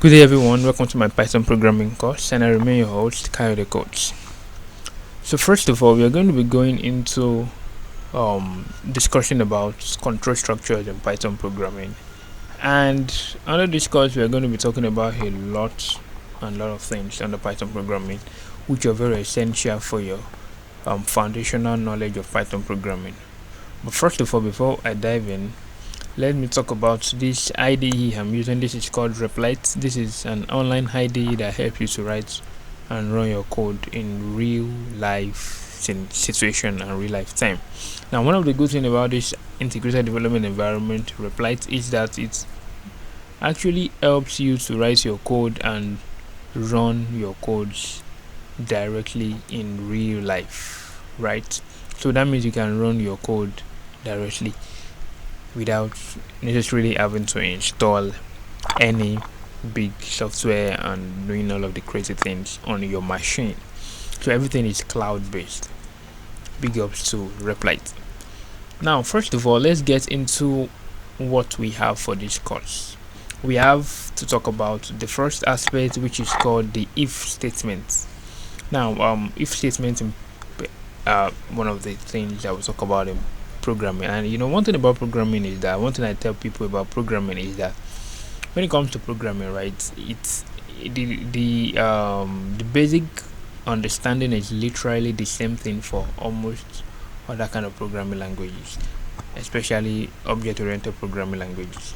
Good day everyone, welcome to my Python programming course, and I remain your host, Kyle the Coach. So first of all, we are going to be going into discussion about control structures in Python programming. And under this course, we are going to be talking about a lot of things under Python programming, which are very essential for your foundational knowledge of Python programming. But first of all, before I dive in, let me talk about this IDE I'm using. This is called Replite. This is an online IDE that helps you to write and run your code in real life situation and real life time. Now, one of the good things about this integrated development environment, Replite, is that it actually helps you to write your code and run your codes directly in real life, right? So that means you can run your code directly without necessarily having to install any big software and doing all of the crazy things on your machine. So everything is cloud based. Big ups to Replite. Now, first of all, let's get into what we have for this course. We have to talk about the first aspect, which is called the if statement. Now, if statement is one of the things that we talk about in programming. And one thing about programming is that one thing I tell people about programming is that when it comes to programming, right, it's the basic understanding is literally the same thing for almost other kind of programming languages, especially object-oriented programming languages,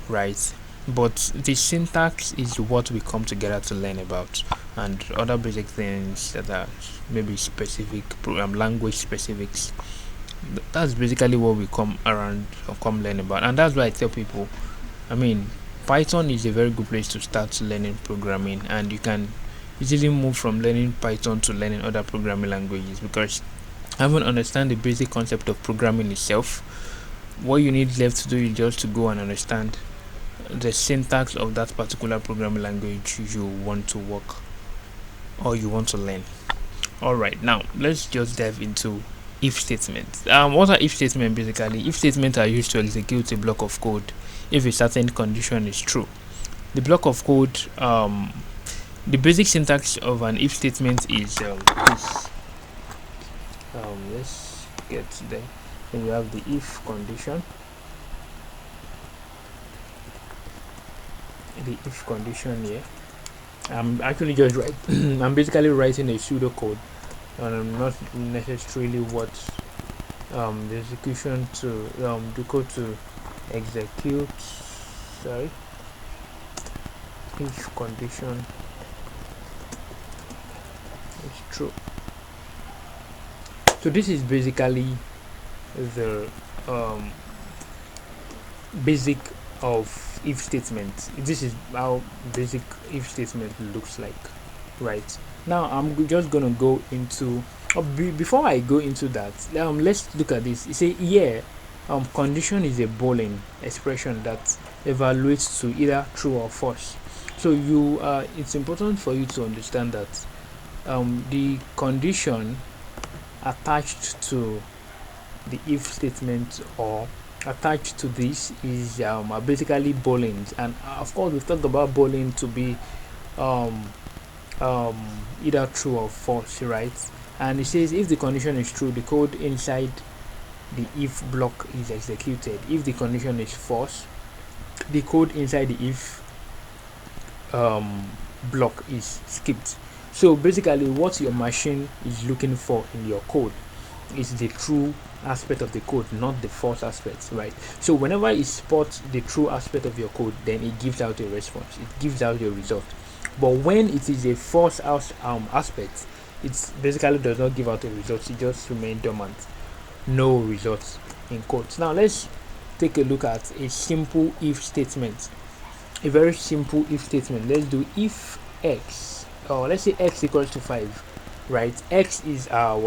right? But the syntax is what we come together to learn about, and other basic things that are maybe specific program language specifics. That's basically what we come around or come learn about, and that's why I tell people, Python is a very good place to start learning programming, and you can easily move from learning Python to learning other programming languages, because having understand the basic concept of programming itself, what you need left to do is just to go and understand the syntax of that particular programming language you want to work or you want to learn. Alright, now let's just dive into if statements. What are if statements? Basically, if statements are used to execute a block of code if a certain condition is true. The block of code, the basic syntax of an if statement is this. Let's get there. Then you have the if condition. The if condition here. I'm actually just I'm basically writing a pseudocode, and I'm not necessarily what the execution to the code to execute. Sorry, if condition is true. So this is basically the basic of if statement. This is how basic if statement looks like, right? Now I'm just gonna go into before I go into that, let's look at this. You say here condition is a Boolean expression that evaluates to either true or false. So it's important for you to understand that the condition attached to the if statement or attached to this is basically booleans, and of course we've talked about boolean to be either true or false, right? And it says if the condition is true, the code inside the if block is executed. If the condition is false, the code inside the if block is skipped. So basically what your machine is looking for in your code is the true aspect of the code, not the false aspect, right? So whenever it spots the true aspect of your code, then it gives out a response, it gives out a result. But when it is a false aspect, it basically does not give out a result, it just remains dormant, no results in quotes. Now let's take a look at a simple if statement, a very simple if statement. Let's do if x, or let's say x equals to 5, right? X is a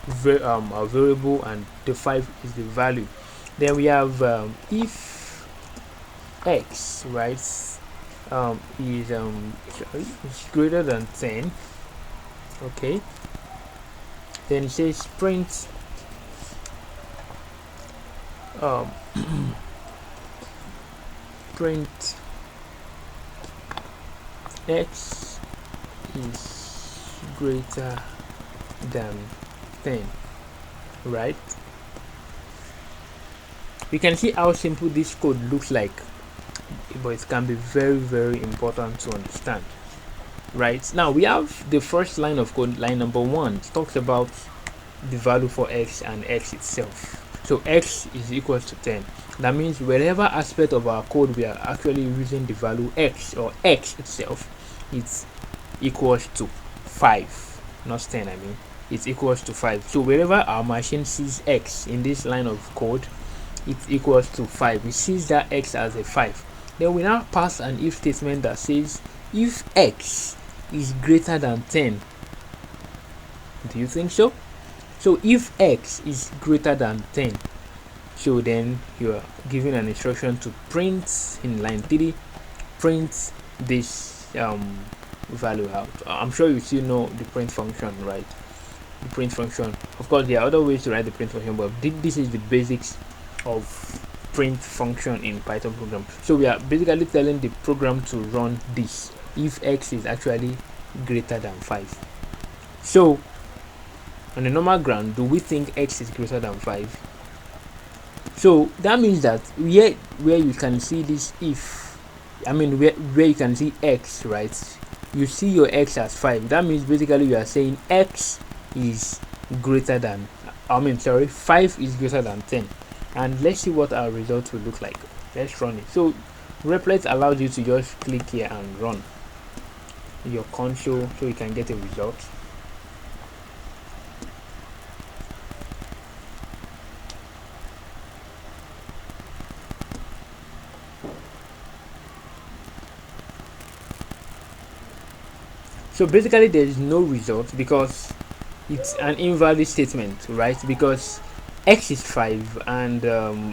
variable, and the 5 is the value. Then we have if x, right, is greater than 10. Okay, then it says print print x is greater than 10, right? You can see how simple this code looks like, but it can be very, very important to understand. Right, now we have the first line of code, line number 1. It talks about the value for x and x itself. So x is equal to 10. That means wherever aspect of our code we are actually using the value x, or x itself, it's equals to 5, not 10. I mean, it's equals to 5. So wherever our machine sees x in this line of code, it equals to 5. It sees that x as a 5. Then we now pass an if statement that says if x is greater than 10. Do you think so? So if x is greater than 10, so then you are given an instruction to print in line 3, print this value out. I'm sure you still know the print function, right? The print function. Of course, there are other ways to write the print function, but this is the basics of print function in Python program. So we are basically telling the program to run this if x is actually greater than 5. So on the normal ground, do we think x is greater than 5? So that means that where you can see this if, I mean where you can see x, right? You see your x as 5. That means basically you are saying x is greater than, 5 is greater than 10. And let's see what our result will look like. Let's run it. So Replit allows you to just click here and run your console so you can get a result. So basically there is no result because it's an invalid statement, right? Because x is 5 and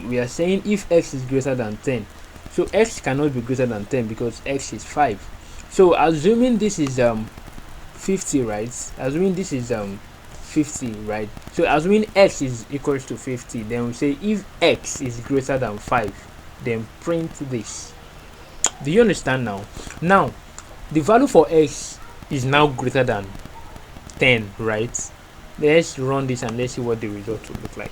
we are saying if x is greater than 10. So x cannot be greater than 10 because x is 5. So assuming this is 50, right? Assuming this is 50, right? So assuming x is equals to 50, then we say if x is greater than 5, then print this. Do you understand now? Now the value for x is now greater than 10, right? Let's run this and let's see what the result will look like.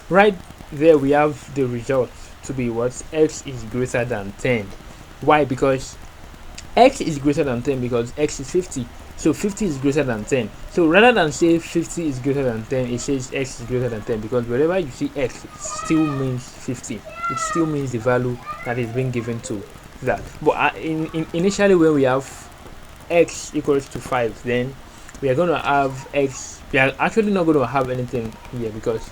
Right there we have the result to be what? X is greater than 10. Why? Because x is greater than 10 because x is 50. So 50 is greater than 10. So rather than say 50 is greater than 10, it says x is greater than 10 because wherever you see x, it still means 50. It still means the value that is being given to that. But initially when we have x equals to 5, then we are going to have x. We are actually not going to have anything here because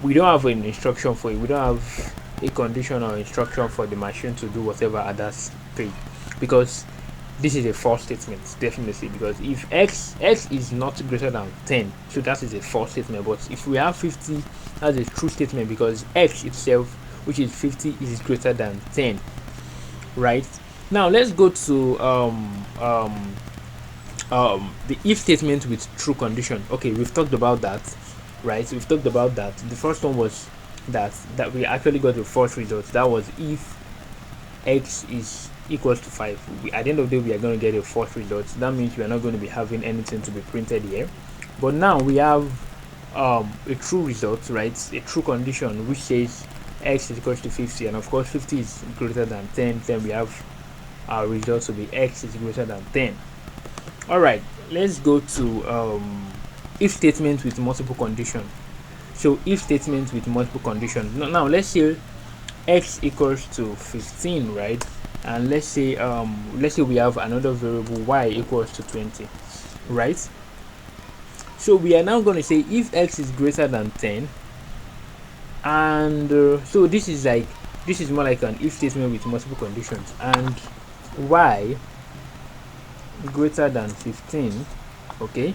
we don't have an instruction for it. We don't have a condition or instruction for the machine to do whatever others pay, because this is a false statement, definitely, because if x is not greater than 10, so that is a false statement. But if we have 50, that's a true statement because x itself, which is 50, is greater than 10, right? Now let's go to the if statement with true condition. Okay, we've talked about that, right? We've talked about that. The first one was that we actually got the false result. That was if x is equals to 5. At the end of the day, we are going to get a false result. That means we are not going to be having anything to be printed here. But now we have a true result, right? A true condition which says x is equals to 50, and of course 50 is greater than 10. Then we have our result to be x is greater than 10. All right, let's go to if statement with multiple condition. So if statement with multiple condition. Now let's say x equals to 15, right? And let's say we have another variable y equals to 20, right? So we are now going to say if x is greater than 10, and so this is more like an if statement with multiple conditions, and y greater than 15. Okay,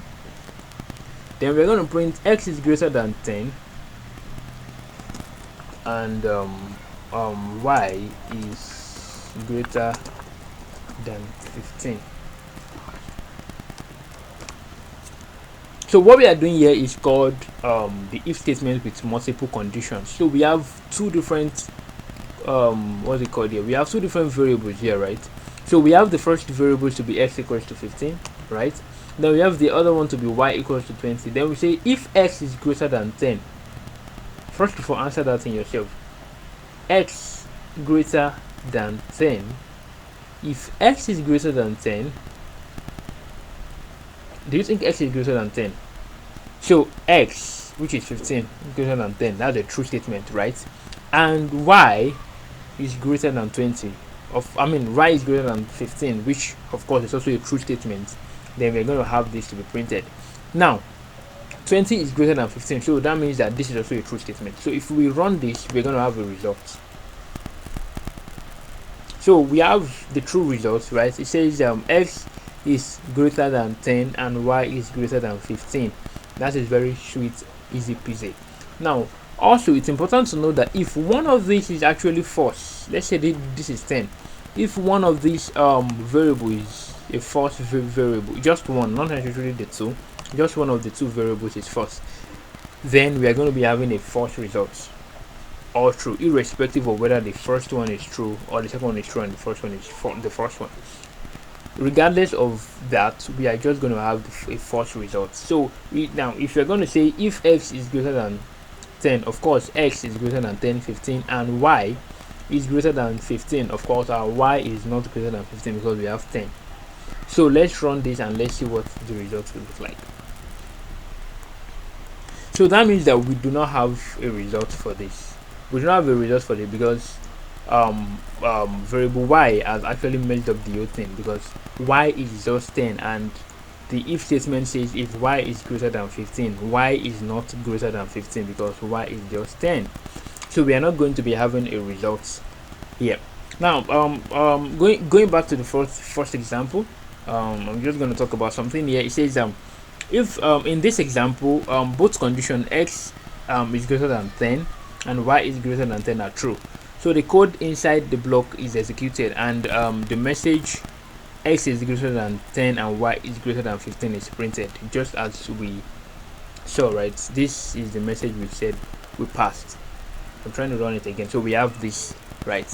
then we're going to print x is greater than 10 and y is greater than 15. So what we are doing here is called the if statement with multiple conditions. So we have two different what's it called here? We have two different variables here, right? So we have the first variable to be x equals to 15, right? Then we have the other one to be y equals to 20. Then we say if x is greater than 10. First of all, answer that in yourself. X greater than 10. If x is greater than 10, do you think x is greater than 10? So x, which is 15, greater than 10. That's a true statement, right? And y is greater than 20. Y is greater than 15, which of course is also a true statement. Then we're going to have this to be printed. Now 20 is greater than 15, so that means that this is also a true statement. So if we run this, we're going to have a result. So we have the true results, right? It says x is greater than 10 and y is greater than 15. That is very sweet, easy peasy. Now also it's important to know that if one of these is actually false, let's say this is 10, if one of these variable is a false variable, just one, not necessarily the two, just one of the two variables is false, then we are going to be having a false result, or true, irrespective of whether the first one is true or the second one is true and the first one is the first one. Regardless of that, we are just going to have a false result. So now if you're going to say if x is greater than 10, of course x is greater than 10, 15, and y is greater than 15, of course our y is not greater than 15 because we have 10. So let's run this and let's see what the result will look like. So that means that we do not have a result for this. We do not have a result for it because variable y has actually messed up the whole thing, because y is just 10 and the if statement says if y is greater than 15, y is not greater than 15 because y is just 10. So we are not going to be having a result here. Now going back to the first example, I'm just going to talk about something here. It says if in this example both condition x is greater than 10 and y is greater than 10 are true, so the code inside the block is executed and the message x is greater than 10 and y is greater than 15 is printed, just as we saw, right? This is the message we said we passed. I'm trying to run it again. So we have this, right?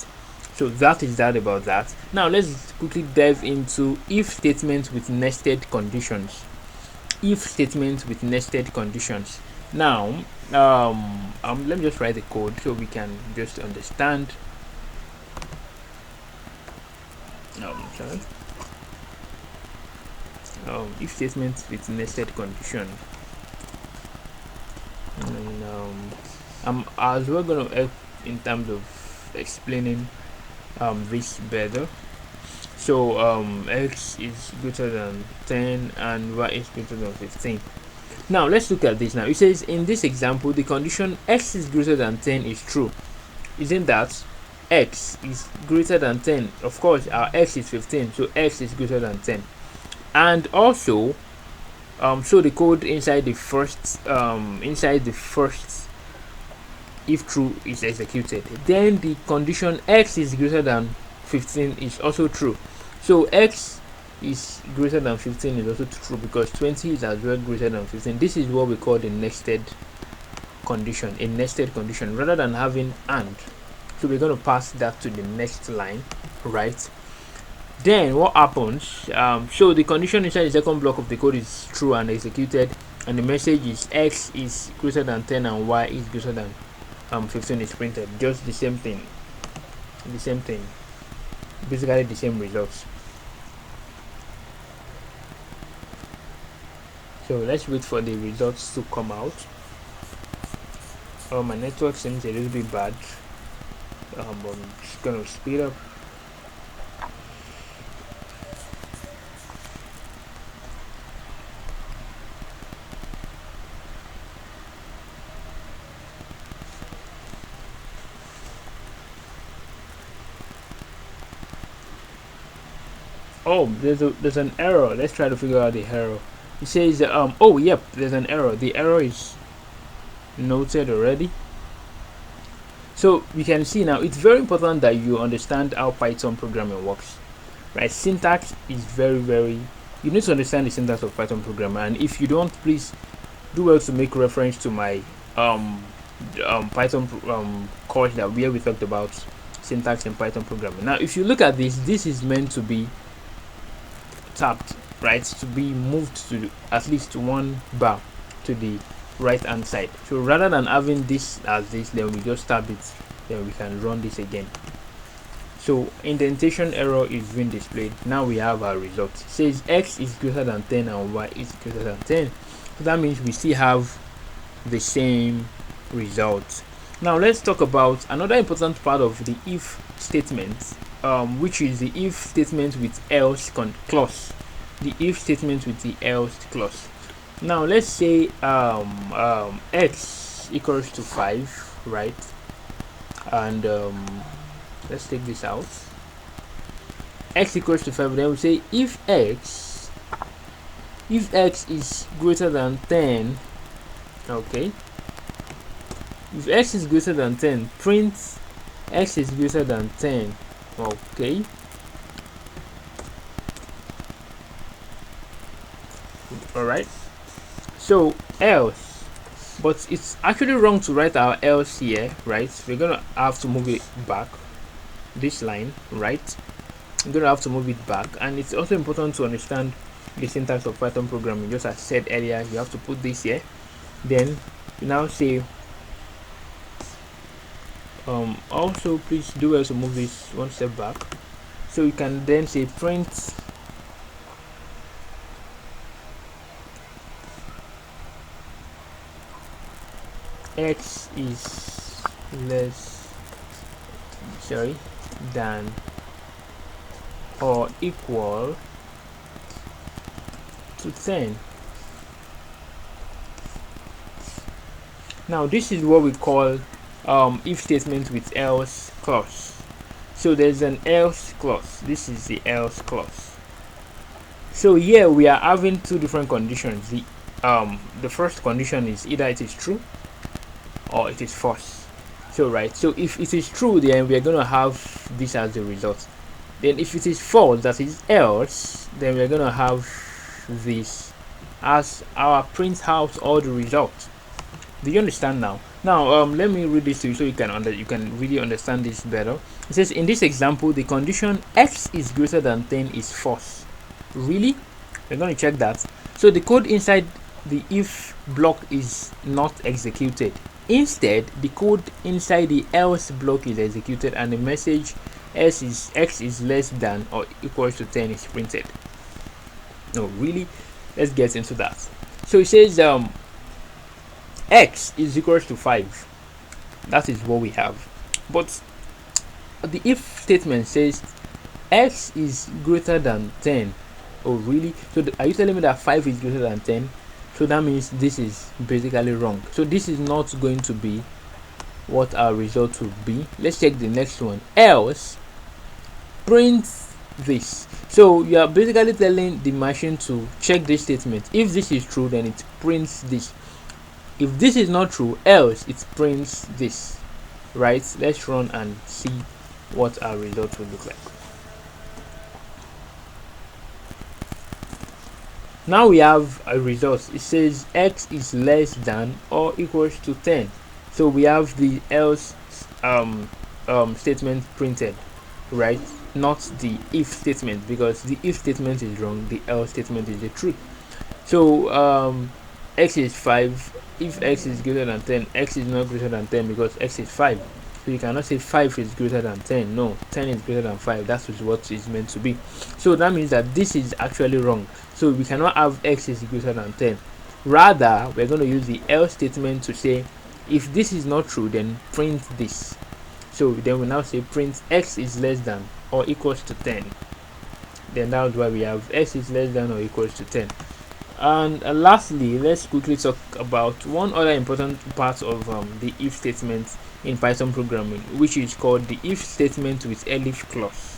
So that is that about that. Now let's quickly dive into if statements with nested conditions. If statements with nested conditions. Now let me just write the code so we can just understand. Sorry. If statements with nested condition, and I'm as well going to help in terms of explaining this better. So x is greater than 10 and y is greater than 15. Now let's look at this. Now it says in this example the condition x is greater than 10 is true. Isn't that? X is greater than 10. Of course our x is 15, so x is greater than 10. And also so the code inside the first if true is executed, then the condition x is greater than 15 is also true. So x is greater than 15 is also true because 20 is as well greater than 15. This is what we call the nested condition, a nested condition, rather than having and. So we're going to pass that to the next line, right? Then what happens, so the condition inside the second block of the code is true and executed, and the message is x is greater than 10 and y is greater than 15 is printed. Just the same thing, basically the same results. So let's wait for the results to come out. My network seems a little bit bad, but I'm just gonna speed up. Oh, there's an error. Let's try to figure out the error. It says oh yep, there's an error. The error is noted already. So you can see now it's very important that you understand how Python programming works, right? Syntax is very, you need to understand the syntax of Python programming, and if you don't, please do well to make reference to my Python course that where we talked about syntax in Python programming. Now if you look at this is meant to be tapped, right, to be moved to at least one bar to the right hand side. So rather than having this as this, then we just tap it, then we can run this again. So indentation error is being displayed. Now we have our result. It says x is greater than 10 and y is greater than 10. So that means we still have the same result. Now let's talk about another important part of the if statement, which is the if statement with else clause. The if statement with the else clause. Now let's say x equals to 5, right? And let's take this out. X equals to 5. Then we say if x is greater than 10, okay, if x is greater than 10, print x is greater than 10, okay. Alright, so else, but it's actually wrong to write our else here, right? We're gonna have to move it back, this line, right? We're gonna have to move it back. And it's also important to understand the syntax of Python programming. Just as I said earlier, you have to put this here, then you now say also please do well to move this one step back, so you can then say print x is less than or equal to 10. Now this is what we call if statement with else clause. So there's an else clause. This is the else clause. So here we are having two different conditions. The first condition is either it is true or it is false. So right, so if it is true, then we are going to have this as the result. Then if it is false, that is else, then we are going to have this as our print out or the result. Do you understand now? Now let me read this to you so you can really understand this better. It says in this example the condition x is greater than 10 is false. Really? We're going to check that. So the code inside the if block is not executed. Instead, the code inside the else block is executed and the message x is less than or equals to 10 is printed. No, really? Let's get into that. So it says x is equals to 5. That is what we have. But the if statement says x is greater than 10. Oh, really? So are you telling me that 5 is greater than 10? So that means this is basically wrong. So this is not going to be what our result will be. Let's check the next one. Else print this. So you are basically telling the machine to check this statement. If this is true, then it prints this. If this is not true, else it prints this, right? Let's run and see what our result will look like. Now we have a result. It says x is less than or equals to 10. So we have the else statement printed, right? Not the if statement, because the if statement is wrong, the else statement is the truth. So x is 5. If x is greater than 10, x is not greater than 10 because x is 5. So you cannot say 5 is greater than 10. No, 10 is greater than 5. That is what it's meant to be. So that means that this is actually wrong. So we cannot have x is greater than 10. Rather, we're going to use the else statement to say if this is not true, then print this. So then we now say print x is less than or equals to 10. Then that's why we have x is less than or equals to 10. And lastly, let's quickly talk about one other important part of the if statement in Python programming, which is called the if statement with elif clause.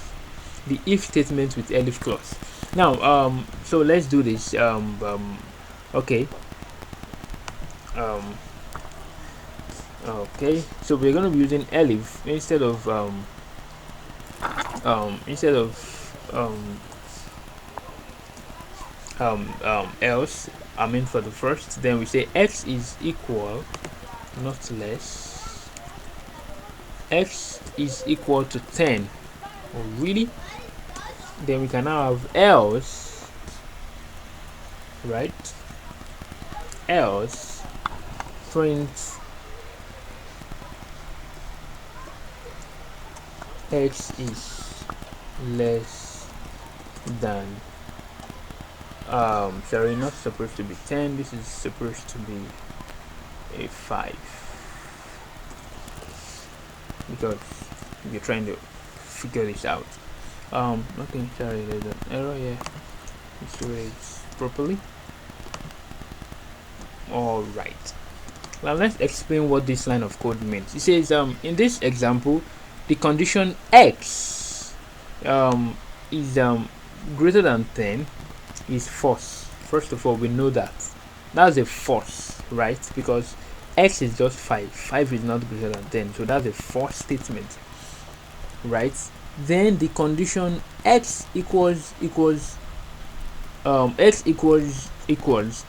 The if statement with elif clause. Now so let's do this. Okay, Okay, so we're going to be using elif instead of else. I mean, for the first, then we say x is equal, not less, x is equal to 10. Oh really? Then we can now have else, right? Else print x is less than sorry, not supposed to be 10, this is supposed to be a 5, because you're trying to figure this out. Okay, sorry, there's an error here. Let's do it properly. All right, now let's explain what this line of code means. It says in this example, the condition x is greater than 10 is false. First of all, we know that that's a false, right? Because x is just 5 is not greater than 10, so that's a false statement, right? Then the condition x equals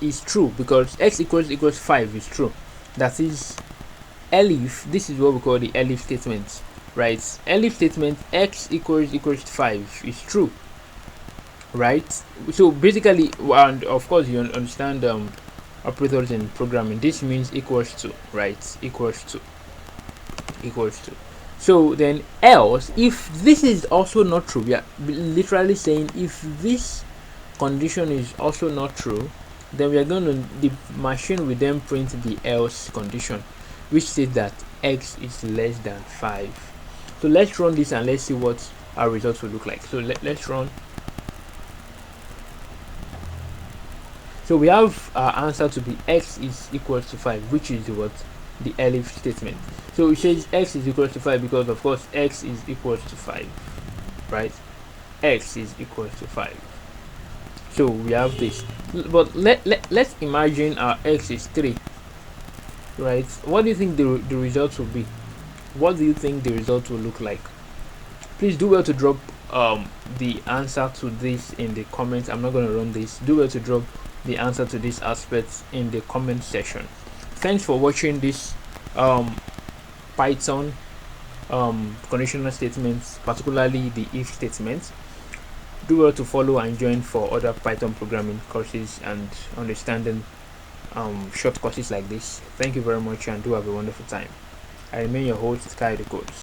is true, because x equals 5 is true. That is elif. This is what we call the elif statement, right? Elif statement x equals 5 is true, right? So basically, and of course you understand operators in programming, this means equals to, right? Equals to. So then else, if this is also not true, we are literally saying if this condition is also not true, then we are going to, the machine will then print the else condition, which says that x is less than 5. So let's run this and let's see what our results will look like. So let's run. So we have our answer to be x is equal to 5, which is what the elif statement. So it says x is equal to 5 because of course x is equal to 5, right? X is equal to 5. So we have this, but let's imagine our x is 3, right? What do you think the result will be? What do you think the result will look like? Please do well to drop the answer to this in the comments. I'm not going to run this. Do well to drop the answer to this aspect in the comment section. Thanks for watching this Python conditional statements, particularly the if statements. Do well to follow and join for other Python programming courses and understanding short courses like this. Thank you very much and do have a wonderful time. I remain your host, Sky the Coach.